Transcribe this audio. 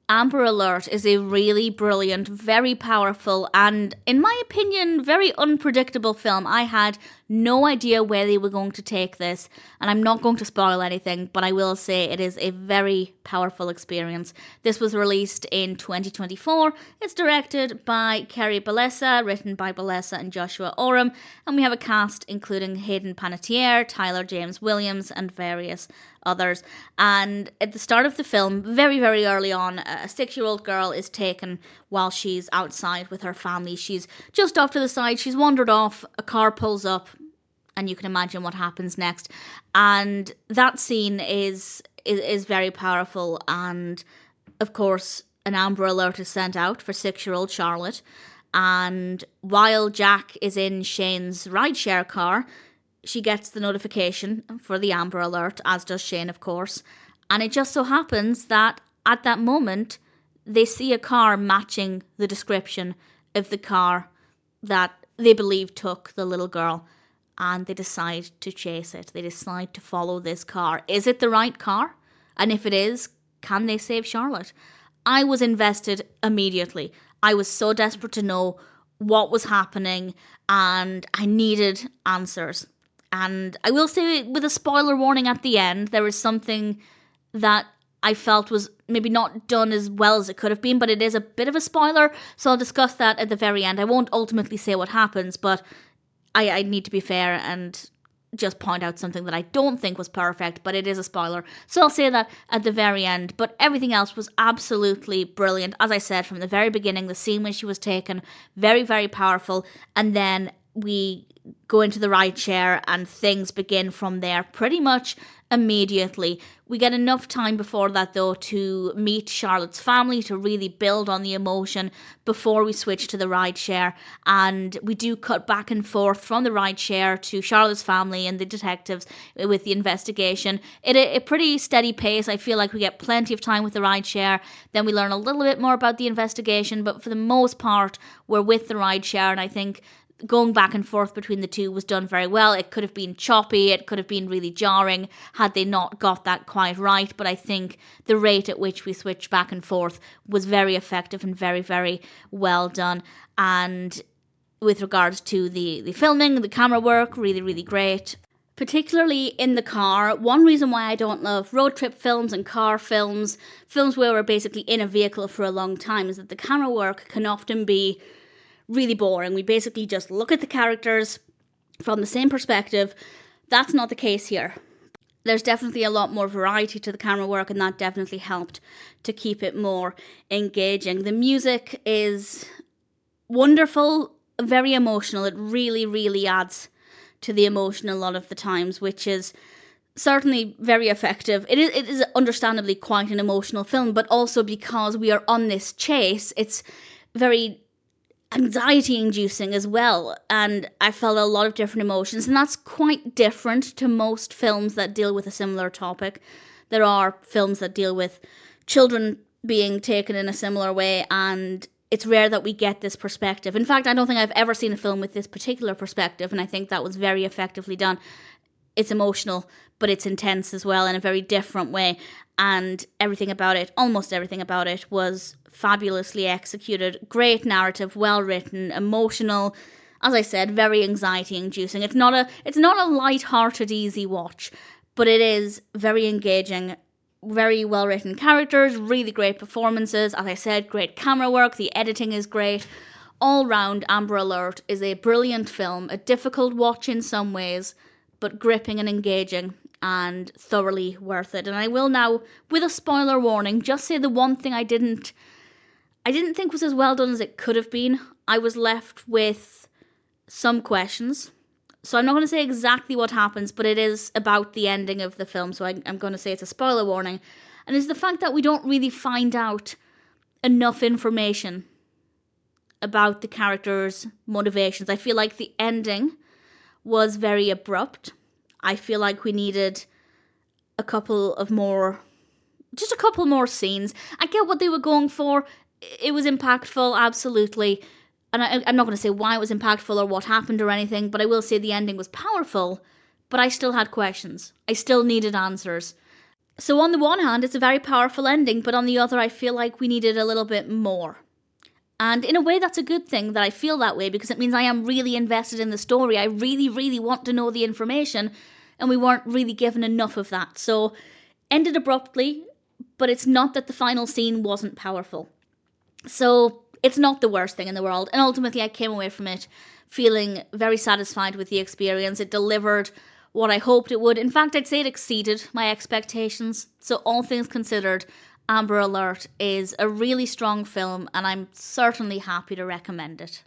Amber Alert is a really brilliant, very powerful, and, in my opinion, very unpredictable film. I had no idea where they were going to take this, and I'm not going to spoil anything, but I will say it is a very powerful experience. This was released in 2024. It's directed by Kerry Bellessa, written by Bellessa and Joshua Oram, and we have a cast including Hayden Panettiere, Tyler James Williams, and various others. And at the start of the film, very, very early on, a 6-year-old girl is taken while she's outside with her family. She's just off to the side, she's wandered off, a car pulls up, and you can imagine what happens next. And that scene is very powerful, and of course an Amber Alert is sent out for 6-year-old Charlotte. And while Jack is in Shane's rideshare car, she gets the notification for the Amber Alert, as does Shane, of course. And it just so happens that at that moment, they see a car matching the description of the car that they believe took the little girl. And they decide to chase it. They decide to follow this car. Is it the right car? And if it is, can they save Charlotte? I was invested immediately. I was so desperate to know what was happening, and I needed answers. And I will say, with a spoiler warning at the end, there is something that I felt was maybe not done as well as it could have been, but it is a bit of a spoiler, so I'll discuss that at the very end. I won't ultimately say what happens, but I need to be fair and just point out something that I don't think was perfect, but it is a spoiler. So I'll say that at the very end. But everything else was absolutely brilliant. As I said, from the very beginning, the scene when she was taken, very, very powerful. And then we go into the ride share and things begin from there pretty much immediately. We get enough time before that, though, to meet Charlotte's family, to really build on the emotion before we switch to the ride share. And we do cut back and forth from the ride share to Charlotte's family and the detectives with the investigation at a pretty steady pace. I feel like we get plenty of time with the ride share. Then we learn a little bit more about the investigation, but for the most part, we're with the ride share, and I think going back and forth between the two was done very well. It could have been choppy, it could have been really jarring had they not got that quite right, but I think the rate at which we switched back and forth was very effective and very, very well done. And with regards to the filming, the camera work, really, really great. Particularly in the car. One reason why I don't love road trip films and car films, films where we're basically in a vehicle for a long time, is that the camera work can often be really boring. We basically just look at the characters from the same perspective. That's not the case here. There's definitely a lot more variety to the camera work, and that definitely helped to keep it more engaging. The music is wonderful, very emotional. It really, really adds to the emotion a lot of the times, which is certainly very effective. It is understandably quite an emotional film, but also because we are on this chase, it's very anxiety inducing as well, and I felt a lot of different emotions, and that's quite different to most films that deal with a similar topic. There are films that deal with children being taken in a similar way, and it's rare that we get this perspective. In fact, I don't think I've ever seen a film with this particular perspective, and I think that was very effectively done. It's emotional, but it's intense as well in a very different way, and everything about it, almost everything about it, was fabulously executed. Great narrative, well written, emotional. As I said, very anxiety inducing. It's not a light-hearted, easy watch, but it is very engaging. Very well written characters, really great performances. As I said, great camera work. The editing is great. All round, Amber Alert is a brilliant film. A difficult watch in some ways, but gripping and engaging, and thoroughly worth it. And I will now, with a spoiler warning, just say the one thing I didn't think was as well done as it could have been. I was left with some questions. So I'm not going to say exactly what happens, but it is about the ending of the film, so I'm going to say it's a spoiler warning. And it's the fact that we don't really find out enough information about the characters' motivations. I feel like the ending was very abrupt. I feel like we needed a couple more scenes. I get what they were going for. It was impactful, absolutely. And I'm not going to say why it was impactful or what happened or anything, but I will say the ending was powerful, but I still had questions. I still needed answers. So on the one hand, it's a very powerful ending, but on the other, I feel like we needed a little bit more. And in a way, that's a good thing that I feel that way, because it means I am really invested in the story. I really, really want to know the information, and we weren't really given enough of that. So, ended abruptly, but it's not that the final scene wasn't powerful. So, it's not the worst thing in the world. And ultimately, I came away from it feeling very satisfied with the experience. It delivered what I hoped it would. In fact, I'd say it exceeded my expectations. So, all things considered, Amber Alert is a really strong film, and I'm certainly happy to recommend it.